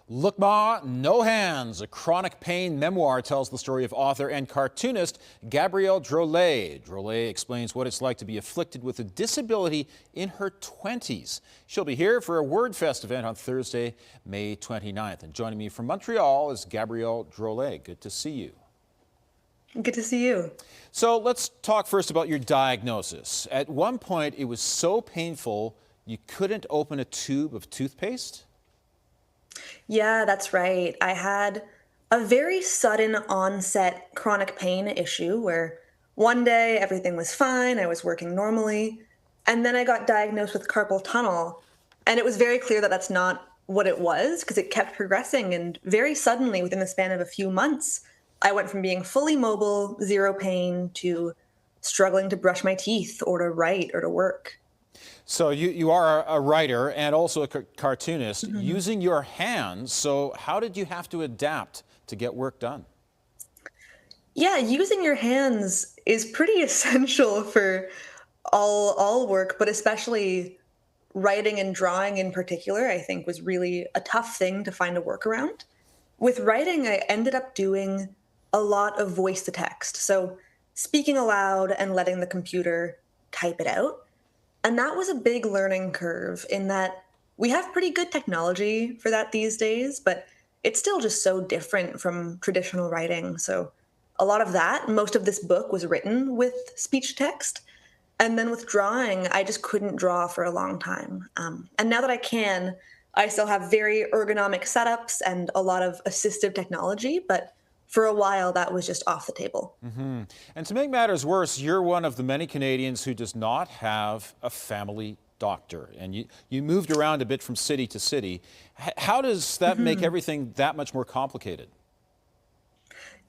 Look Ma, No Hands, a chronic pain memoir, tells the story of author and cartoonist Gabrielle Drolet. Drolet explains what it's like to be afflicted with a disability in her 20s. She'll be here for a WordFest event on Thursday, May 29th. And joining me from Montreal is Gabrielle Drolet. Good to see you. Good to see you. So let's talk first about your diagnosis. At one point, it was so painful you couldn't open a tube of toothpaste? Yeah, that's right. I had a very sudden onset chronic pain issue where one day everything was fine, I was working normally, and then I got diagnosed with carpal tunnel. And it was very clear that that's not what it was because it kept progressing. And very suddenly, within the span of a few months, I went from being fully mobile, zero pain, to struggling to brush my teeth or to write or to work. So you are a writer and also a cartoonist using your hands. So how did you have to adapt to get work done? Yeah, using your hands is pretty essential for all work, but especially writing and drawing in particular, I think was really a tough thing to find a workaround. With writing, I ended up doing a lot of voice to text. So speaking aloud and letting the computer type it out. And that was a big learning curve in that we have pretty good technology for that these days, but it's still just so different from traditional writing. So a lot of that, most of this book was written with speech to text. And then with drawing, I just couldn't draw for a long time. And now that I can, I still have very ergonomic setups and a lot of assistive technology, but for a while, that was just off the table. And to make matters worse, you're one of the many Canadians who does not have a family doctor. And you moved around a bit from city to city. How does that make everything that much more complicated?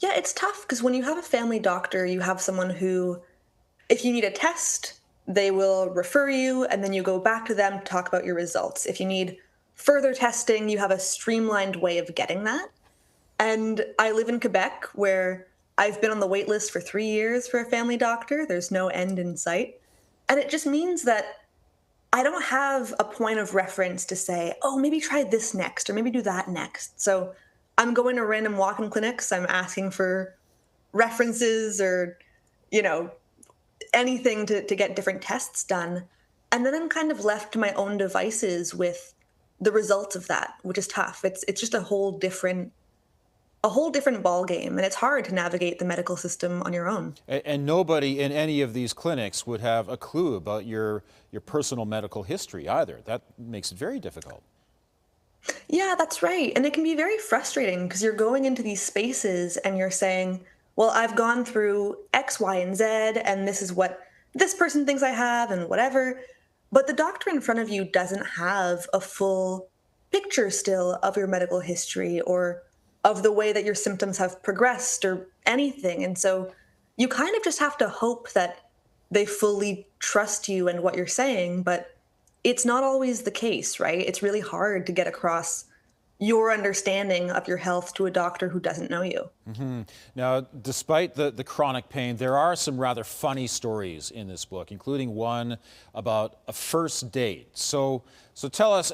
Yeah, it's tough because when you have a family doctor, you have someone who, if you need a test, they will refer you and then you go back to them to talk about your results. If you need further testing, you have a streamlined way of getting that. And I live in Quebec, where I've been on the wait list for 3 years for a family doctor. There's no end in sight. And it just means that I don't have a point of reference to say, oh, maybe try this next or maybe do that next. So I'm going to random walk-in clinics. I'm asking for references or, you know, anything to get different tests done. And then I'm kind of left to my own devices with the results of that, which is tough. It's just a whole different ball game, and it's hard to navigate the medical system on your own. And nobody in any of these clinics would have a clue about your personal medical history either. That makes it very difficult. Yeah, that's right. And it can be very frustrating because you're going into these spaces and you're saying, well, I've gone through X, Y, and Z, and this is what this person thinks I have and whatever. But the doctor in front of you doesn't have a full picture still of your medical history or of the way that your symptoms have progressed or anything. And so you kind of just have to hope that they fully trust you and what you're saying, but it's not always the case, right? It's really hard to get across your understanding of your health to a doctor who doesn't know you. Now, despite the chronic pain, there are some rather funny stories in this book, including one about a first date. So tell us,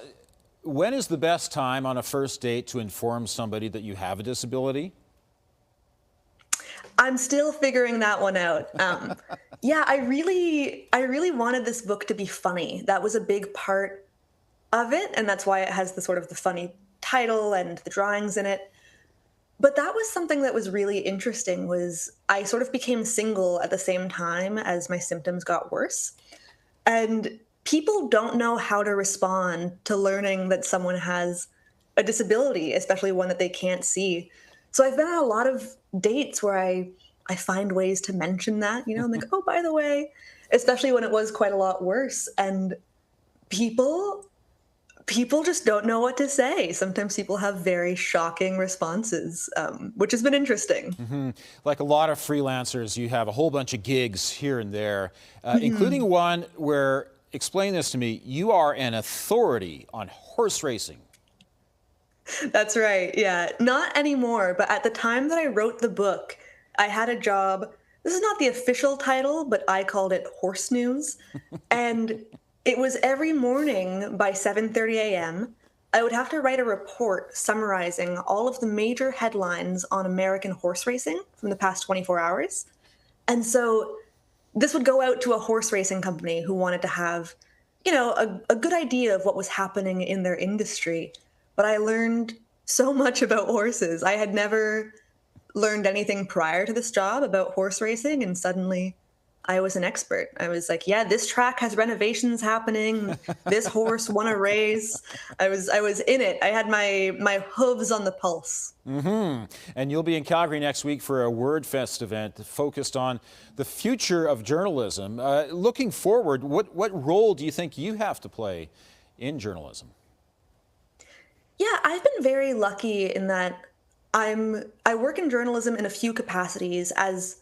when is the best time on a first date to inform somebody that you have a disability? I'm still figuring that one out. Yeah, I really wanted this book to be funny. That was a big part of it, and that's why it has the funny title and the drawings in it. But that was something that was really interesting was I sort of became single at the same time as my symptoms got worse. And people don't know how to respond to learning that someone has a disability, especially one that they can't see. So I've been on a lot of dates where I find ways to mention that, I'm like, oh, by the way, especially when it was quite a lot worse. And people just don't know what to say. Sometimes people have very shocking responses, which has been interesting. Like a lot of freelancers, you have a whole bunch of gigs here and there, including one where, explain this to me, you are an authority on horse racing. That's right. Yeah. Not anymore. But at the time that I wrote the book, I had a job. This is not the official title, but I called it Horse News. And it was every morning by 7:30 a.m. I would have to write a report summarizing all of the major headlines on American horse racing from the past 24 hours. And so this would go out to a horse racing company who wanted to have, a good idea of what was happening in their industry. But I learned so much about horses. I had never learned anything prior to this job about horse racing, and suddenly I was an expert. I was like, yeah, this track has renovations happening. This horse won a race. I was in it. I had my hooves on the pulse. And you'll be in Calgary next week for a WordFest event focused on the future of journalism. Looking forward, what role do you think you have to play in journalism? Yeah, I've been very lucky in that I work in journalism in a few capacities as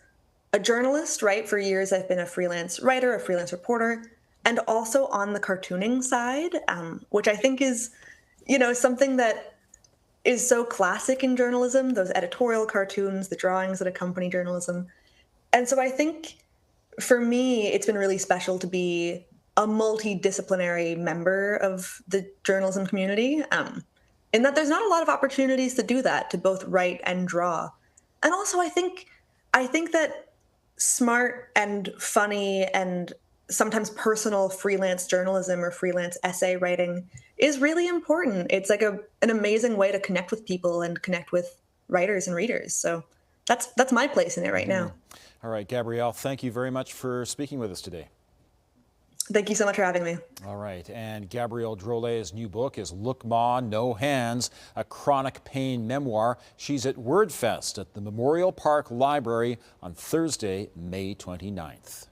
a journalist, right? For years, I've been a freelance writer, a freelance reporter, and also on the cartooning side, which I think is, something that is so classic in journalism, those editorial cartoons, the drawings that accompany journalism. And so I think for me, it's been really special to be a multidisciplinary member of the journalism community, in that there's not a lot of opportunities to do that, to both write and draw. And also, I think that smart and funny and sometimes personal freelance journalism or freelance essay writing is really important. It's like an amazing way to connect with people and connect with writers and readers. So that's my place in it right now. All right, Gabrielle, thank you very much for speaking with us today. Thank you so much for having me. All right, and Gabrielle Drolet's new book is Look Ma, No Hands, a chronic pain memoir. She's at WordFest at the Memorial Park Library on Thursday, May 29th.